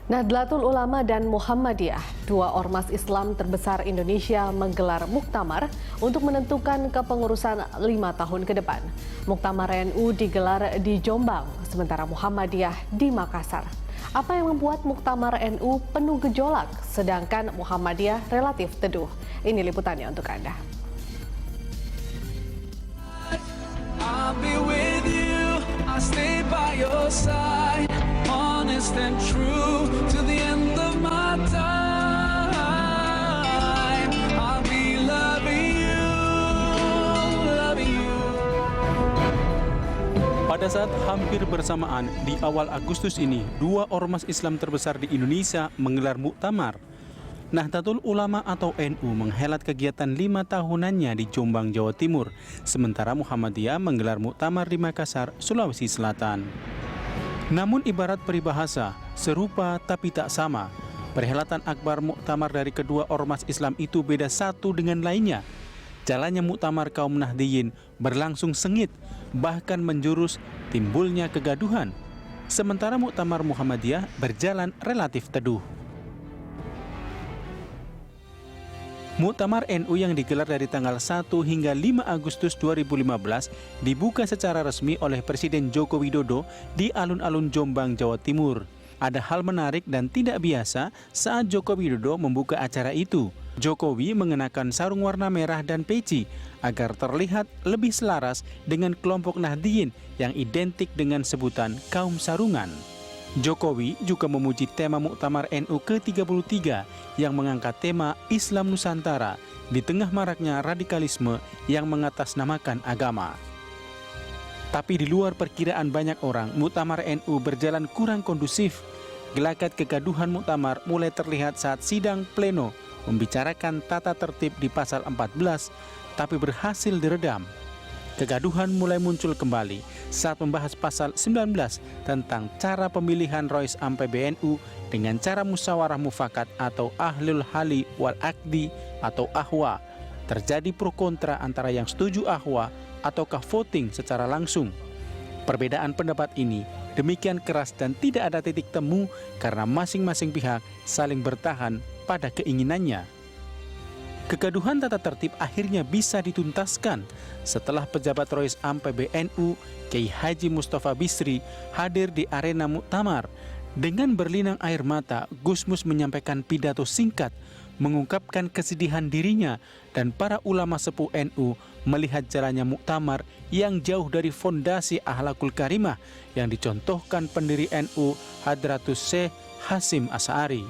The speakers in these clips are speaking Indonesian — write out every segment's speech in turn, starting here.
Nahdlatul Ulama dan Muhammadiyah, dua ormas Islam terbesar Indonesia, menggelar muktamar untuk menentukan kepengurusan 5 tahun ke depan. Muktamar NU digelar di Jombang, sementara Muhammadiyah di Makassar. Apa yang membuat muktamar NU penuh gejolak, sedangkan Muhammadiyah relatif teduh? Ini liputannya untuk Anda. I'll be with you, I'll stay by your side, honest and true to the end of my time. I'll be loving you, loving you. Pada saat hampir bersamaan di awal Agustus ini, dua ormas Islam terbesar di Indonesia menggelar muktamar. Nahdlatul Ulama atau NU menghelat kegiatan 5 tahunannya di Jombang, Jawa Timur, sementara Muhammadiyah menggelar muktamar di Makassar, Sulawesi Selatan. Namun ibarat peribahasa, serupa tapi tak sama. Perhelatan akbar muktamar dari kedua ormas Islam itu beda satu dengan lainnya. Jalannya muktamar kaum Nahdiyin berlangsung sengit, bahkan menjurus timbulnya kegaduhan. Sementara muktamar Muhammadiyah berjalan relatif teduh. Muktamar NU yang digelar dari tanggal 1 hingga 5 Agustus 2015 dibuka secara resmi oleh Presiden Joko Widodo di alun-alun Jombang, Jawa Timur. Ada hal menarik dan tidak biasa saat Joko Widodo membuka acara itu. Jokowi mengenakan sarung warna merah dan peci agar terlihat lebih selaras dengan kelompok Nahdiyin yang identik dengan sebutan kaum sarungan. Jokowi juga memuji tema Muktamar NU ke-33 yang mengangkat tema Islam Nusantara di tengah maraknya radikalisme yang mengatasnamakan agama. Tapi di luar perkiraan banyak orang, Muktamar NU berjalan kurang kondusif. Gelagat kegaduhan muktamar mulai terlihat saat sidang pleno membicarakan tata tertib di pasal 14, tapi berhasil diredam. Kegaduhan mulai muncul kembali saat membahas pasal 19 tentang cara pemilihan Rois Am PBNU dengan cara musyawarah mufakat atau ahlul hali wal akdi atau ahwa. Terjadi pro kontra antara yang setuju ahwa ataukah voting secara langsung. Perbedaan pendapat ini demikian keras dan tidak ada titik temu karena masing-masing pihak saling bertahan pada keinginannya. Kegaduhan tata tertib akhirnya bisa dituntaskan setelah pejabat Rois Am PBNU Kiai Haji Mustafa Bisri hadir di arena muktamar. Dengan berlinang air mata, Gusmus menyampaikan pidato singkat mengungkapkan kesedihan dirinya dan para ulama sepuh NU melihat jalannya muktamar yang jauh dari fondasi akhlakul karimah yang dicontohkan pendiri NU Hadratus Syekh Hasyim Asy'ari.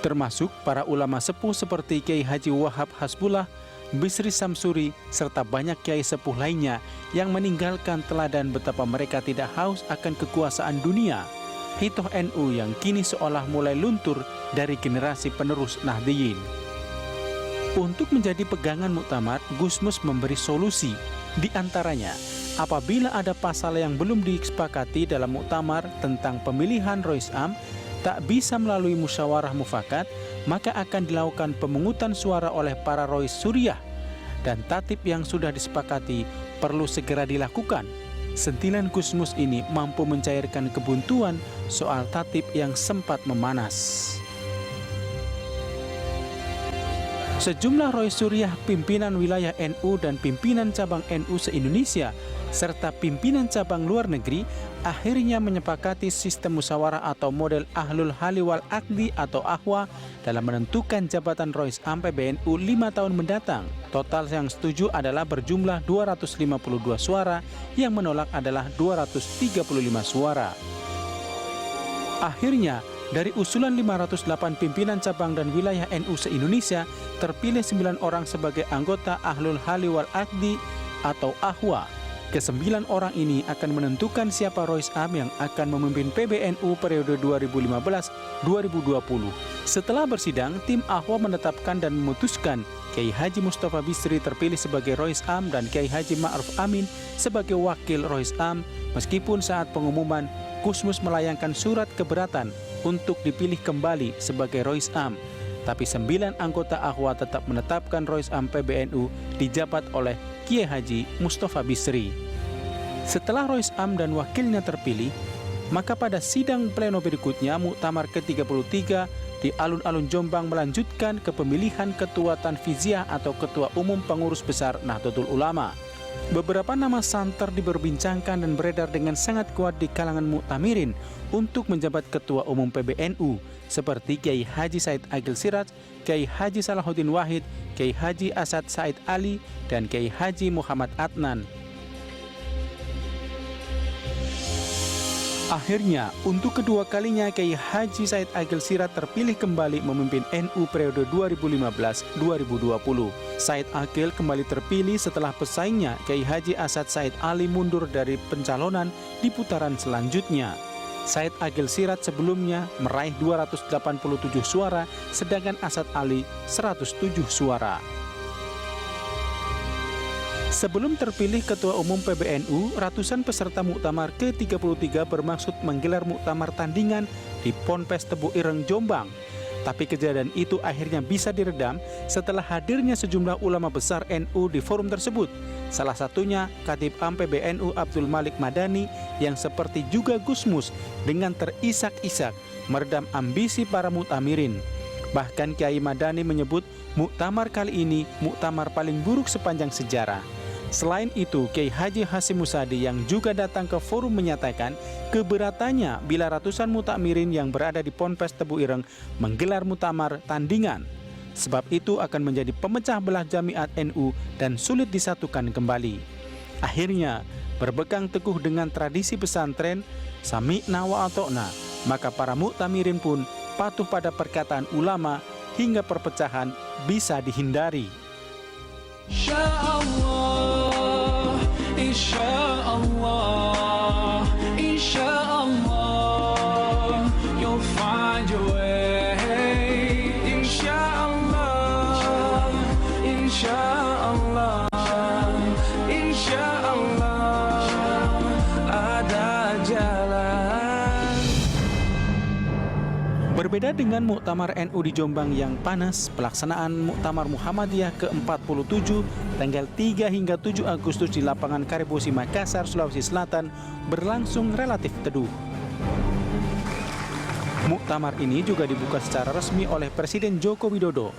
Termasuk para ulama sepuh seperti Kiai Haji Wahab Hasbullah, Bisri Samsuri, serta banyak kiai sepuh lainnya yang meninggalkan teladan betapa mereka tidak haus akan kekuasaan dunia. Hitoh NU yang kini seolah mulai luntur dari generasi penerus Nahdiyin. Untuk menjadi pegangan muktamar, Gusmus memberi solusi. Di antaranya, apabila ada pasal yang belum disepakati dalam muktamar tentang pemilihan Rois Am, tak bisa melalui musyawarah mufakat, maka akan dilakukan pemungutan suara oleh para Rois Suriah dan tatib yang sudah disepakati perlu segera dilakukan. Sentilan Gusmus ini mampu mencairkan kebuntuan soal tatib yang sempat memanas. Sejumlah Rois Suriah, pimpinan wilayah NU dan pimpinan cabang NU se-Indonesia serta pimpinan cabang luar negeri akhirnya menyepakati sistem musyawarah atau model ahlul hali wal akdi atau ahwa dalam menentukan jabatan Rois Am PBNU 5 tahun mendatang. Total yang setuju adalah berjumlah 252 suara, yang menolak adalah 235 suara. Akhirnya, dari usulan 508 pimpinan cabang dan wilayah NU se-Indonesia, terpilih 9 orang sebagai anggota ahlul hali wal akdi atau ahwa. Ke-9 orang ini akan menentukan siapa Rois Am yang akan memimpin PBNU periode 2015-2020. Setelah bersidang, tim ahwa menetapkan dan memutuskan Kiai Haji Mustafa Bisri terpilih sebagai Rois Am dan Kiai Haji Ma'ruf Amin sebagai wakil Rois Am, meskipun saat pengumuman Gusmus melayangkan surat keberatan untuk dipilih kembali sebagai Rois Am. Tapi 9 anggota ahwa tetap menetapkan Rois Am PBNU dijabat oleh Kiai Haji Mustafa Bisri. Setelah Rois Am dan wakilnya terpilih, maka pada sidang pleno berikutnya Muktamar ke-33 di Alun-Alun Jombang melanjutkan ke pemilihan Ketua Tanfiziah atau Ketua Umum Pengurus Besar Nahdlatul Ulama. Beberapa nama santer diperbincangkan dan beredar dengan sangat kuat di kalangan muktamirin untuk menjabat Ketua Umum PBNU seperti Kiai Haji Said Agil Siraj, Kiai Haji Salahuddin Wahid, Kiai Haji Asad Said Ali, dan Kiai Haji Muhammad Adnan. Akhirnya, untuk kedua kalinya Kiai Haji Said Agil Siraj terpilih kembali memimpin NU periode 2015-2020. Said Agil kembali terpilih setelah pesaingnya Kiai Haji Asad Said Ali mundur dari pencalonan di putaran selanjutnya. Said Agil Siraj sebelumnya meraih 287 suara, sedangkan Asad Ali 107 suara. Sebelum terpilih Ketua Umum PBNU, ratusan peserta Muktamar ke-33 bermaksud menggelar muktamar tandingan di Ponpes Tebu Ireng, Jombang. Tapi kejadian itu akhirnya bisa diredam setelah hadirnya sejumlah ulama besar NU di forum tersebut. Salah satunya Khatib Am PBNU Abdul Malik Madani yang seperti juga Gusmus dengan terisak-isak meredam ambisi para muktamirin. Bahkan Kiai Madani menyebut muktamar kali ini muktamar paling buruk sepanjang sejarah. Selain itu, Kiai Haji Hasyim Musadi yang juga datang ke forum menyatakan keberatannya bila ratusan muktamirin yang berada di Ponpes Tebu Ireng menggelar muktamar tandingan. Sebab itu akan menjadi pemecah belah jamiat NU dan sulit disatukan kembali. Akhirnya, berpegang teguh dengan tradisi pesantren Sami'na wa Atokna, maka para muktamirin pun patuh pada perkataan ulama hingga perpecahan bisa dihindari. Insyaallah, insyaallah, insyaallah, you'll find your way. Insyaallah, insyaallah, insyaallah, ada jalan. Berbeda dengan Muktamar NU di Jombang yang panas, pelaksanaan Muktamar Muhammadiyah ke-47 tanggal 3 hingga 7 Agustus di lapangan Karibosi Makassar, Sulawesi Selatan berlangsung relatif teduh. Muktamar ini juga dibuka secara resmi oleh Presiden Joko Widodo.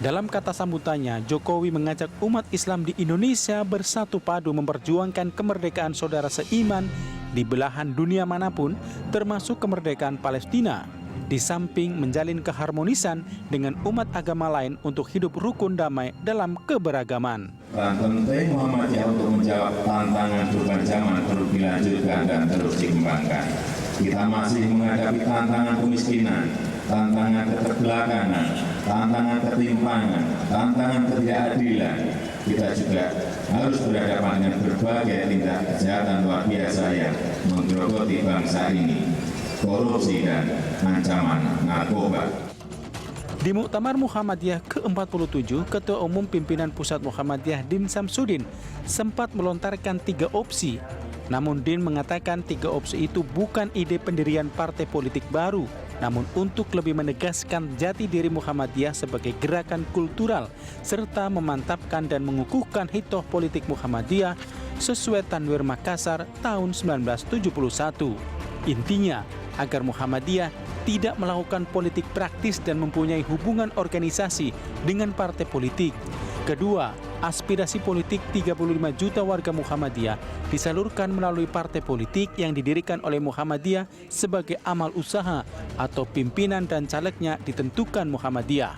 Dalam kata sambutannya, Jokowi mengajak umat Islam di Indonesia bersatu padu memperjuangkan kemerdekaan saudara seiman di belahan dunia manapun, termasuk kemerdekaan Palestina, di samping menjalin keharmonisan dengan umat agama lain untuk hidup rukun damai dalam keberagaman. Peran penting Muhammadiyah untuk menjawab tantangan perubahan zaman perlu dilanjutkan dan terus dikembangkan. Kita masih menghadapi tantangan kemiskinan, tantangan keterbelakangan, tantangan ketimpangan, tantangan ketidakadilan. Kita juga harus berhadapan dengan berbagai tindak kejahatan luar biasa yang menggerogoti bangsa ini, korupsi dan ancaman narkoba. Di Muktamar Muhammadiyah ke-47, Ketua Umum Pimpinan Pusat Muhammadiyah Din Samsudin sempat melontarkan 3 opsi. Namun Din mengatakan 3 opsi itu bukan ide pendirian partai politik baru, namun untuk lebih menegaskan jati diri Muhammadiyah sebagai gerakan kultural, serta memantapkan dan mengukuhkan hitoh politik Muhammadiyah sesuai Tanwir Makassar tahun 1971. Intinya, agar Muhammadiyah tidak melakukan politik praktis dan mempunyai hubungan organisasi dengan partai politik. Kedua, aspirasi politik 35 juta warga Muhammadiyah disalurkan melalui partai politik yang didirikan oleh Muhammadiyah sebagai amal usaha atau pimpinan dan calegnya ditentukan Muhammadiyah.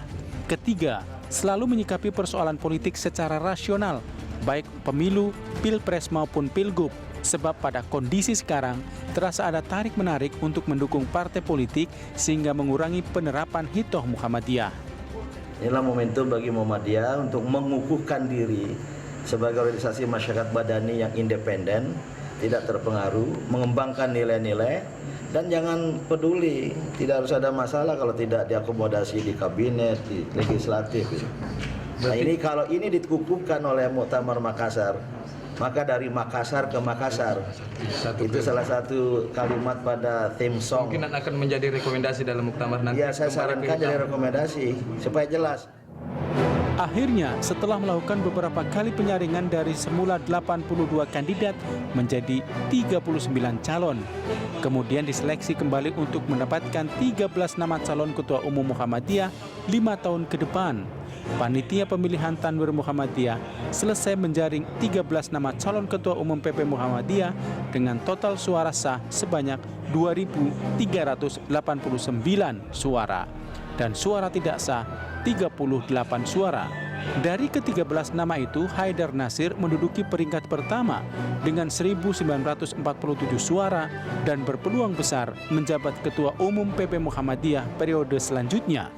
Ketiga, selalu menyikapi persoalan politik secara rasional, baik pemilu, pilpres maupun pilgub. Sebab pada kondisi sekarang terasa ada tarik-menarik untuk mendukung partai politik sehingga mengurangi penerapan hitoh Muhammadiyah. Inilah momentum bagi Muhammadiyah untuk mengukuhkan diri sebagai organisasi masyarakat madani yang independen, tidak terpengaruh, mengembangkan nilai-nilai, dan jangan peduli, tidak harus ada masalah kalau tidak diakomodasi di kabinet, di legislatif. Nah ini kalau ini dikukuhkan oleh Muktamar Makassar, maka dari Makassar ke Makassar, itu salah satu kalimat pada theme song. Mungkin akan menjadi rekomendasi dalam muktamar nanti. Ya, saya sarankan jadi rekomendasi supaya jelas. Akhirnya, setelah melakukan beberapa kali penyaringan dari semula 82 kandidat menjadi 39 calon. Kemudian diseleksi kembali untuk mendapatkan 13 nama calon Ketua Umum Muhammadiyah 5 tahun ke depan. Panitia Pemilihan Tanwir Muhammadiyah selesai menjaring 13 nama calon Ketua Umum PP Muhammadiyah dengan total suara sah sebanyak 2.389 suara dan suara tidak sah 38 suara. Dari ke-13 nama itu, Haidar Nasir menduduki peringkat pertama dengan 1.947 suara dan berpeluang besar menjabat Ketua Umum PP Muhammadiyah periode selanjutnya.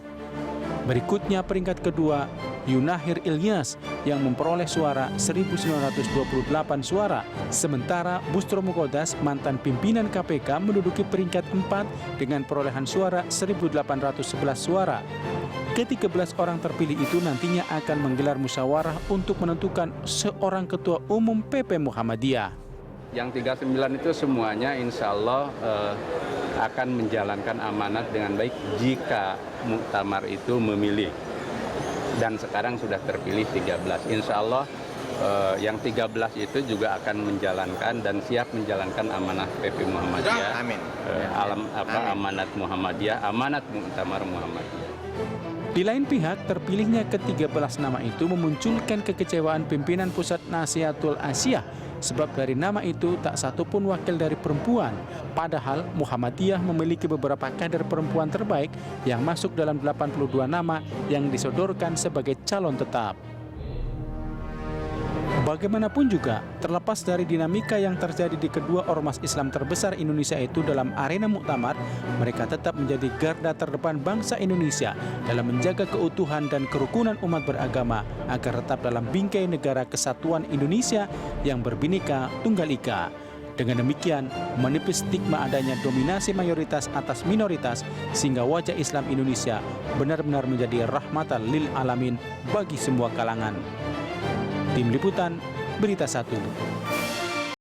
Berikutnya peringkat kedua, Yunahir Ilyas yang memperoleh suara 1.928 suara. Sementara Bustro Muqaddas, mantan pimpinan KPK, menduduki peringkat 4 dengan perolehan suara 1.811 suara. Ke-13 orang terpilih itu nantinya akan menggelar musyawarah untuk menentukan seorang Ketua Umum PP Muhammadiyah. Yang 39 itu semuanya insya Allah akan menjalankan amanat dengan baik jika muktamar itu memilih. Dan sekarang sudah terpilih 13. Insya Allah yang 13 itu juga akan menjalankan dan siap menjalankan amanat PP Muhammadiyah. Amin. Amanat Muhammadiyah, amanat muktamar Muhammadiyah. Di lain pihak, terpilihnya ke-13 nama itu memunculkan kekecewaan pimpinan Pusat Nasihatul Asyah sebab dari nama itu tak satu pun wakil dari perempuan. Padahal Muhammadiyah memiliki beberapa kader perempuan terbaik yang masuk dalam 82 nama yang disodorkan sebagai calon tetap. Bagaimanapun juga, terlepas dari dinamika yang terjadi di kedua ormas Islam terbesar Indonesia itu dalam arena muktamar, mereka tetap menjadi garda terdepan bangsa Indonesia dalam menjaga keutuhan dan kerukunan umat beragama agar tetap dalam bingkai negara kesatuan Indonesia yang berbineka tunggal ika. Dengan demikian, menipis stigma adanya dominasi mayoritas atas minoritas sehingga wajah Islam Indonesia benar-benar menjadi rahmatan lil alamin bagi semua kalangan. Tim Liputan, Berita 1.